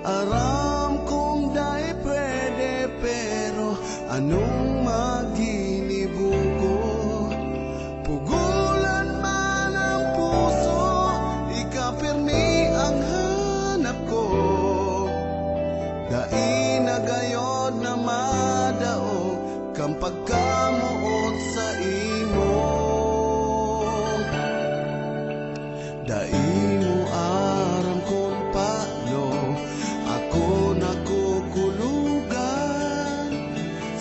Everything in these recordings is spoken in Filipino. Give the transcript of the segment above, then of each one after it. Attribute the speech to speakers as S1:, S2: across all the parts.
S1: Aram kong da'y pwede, pero anong maghinibong ko? Pugulan man ang puso, ikapirmi ang hanap ko. Dai na gayod na madao kang pagkamuot sa imo. Dai mo aram kung paano ako nakukulugan.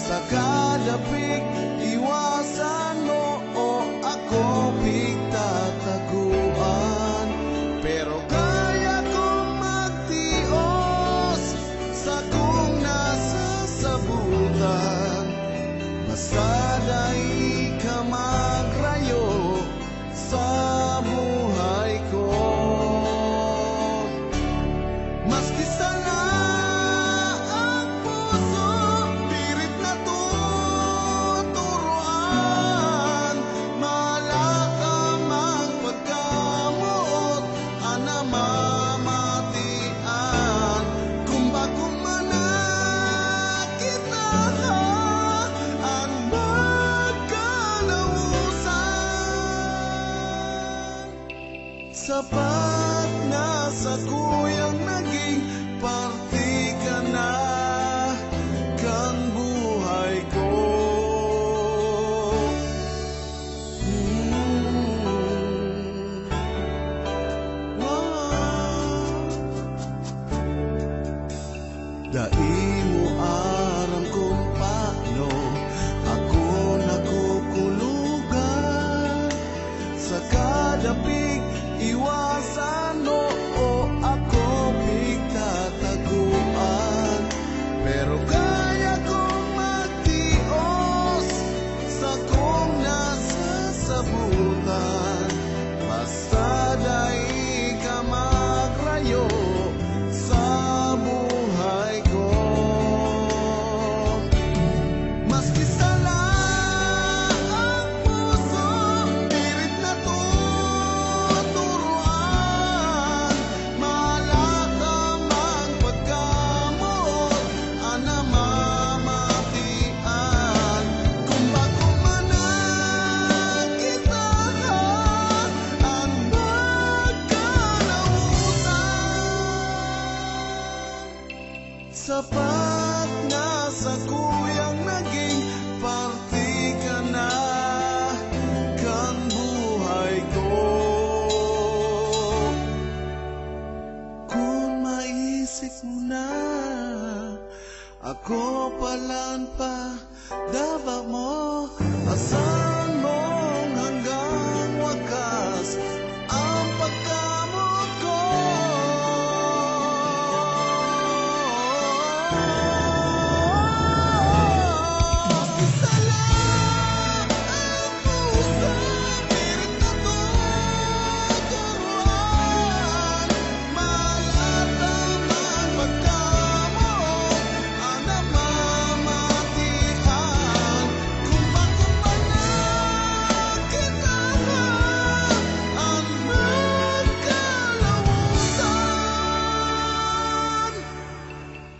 S1: Sa kada pig iwasan mo o ako pigtataguan. Pero kaya kong magtios sa kung nasasabutan. Basta dai ka magrayo sa buhay ko. Maski sala ang puso, pirit na tuturuan. Malaka mang pagkamuot, anamamatian. Kung bagong manakita ka, ang magkalausan. Sapat na sa kuyang naging parte ka na kang buhay ko. Dai mo aram kung paano ako nakukulugan. Sa kada pig iwasan mo o ako pigtataguan. Pero kaya kong magtios sa kung nasasabutan. Basta dai ka magrayo sa buhay ko. Maski sala ang puso, pirit na tuturuan. Malaka mang pagkamuot, anamamatian. Kung bagong manakita ka, ang magkalausan. Sapat na sa kuyang naging parte ka na kang buhay ko. Kung maisip mo na ako palan pa, dapat mo asan mong hanggang wakas ang pagkamot ko. Sala ang puso, pirit na tuturuan. Malata mang pagkamot, anamamatian. Kung bagong manakita ka, ang magkalausan.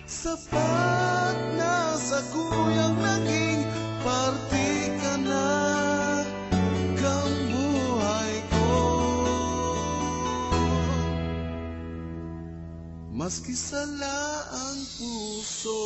S1: Sapat na sa kuyang naging parte ka na kang buhay ko. Maski sala ang puso.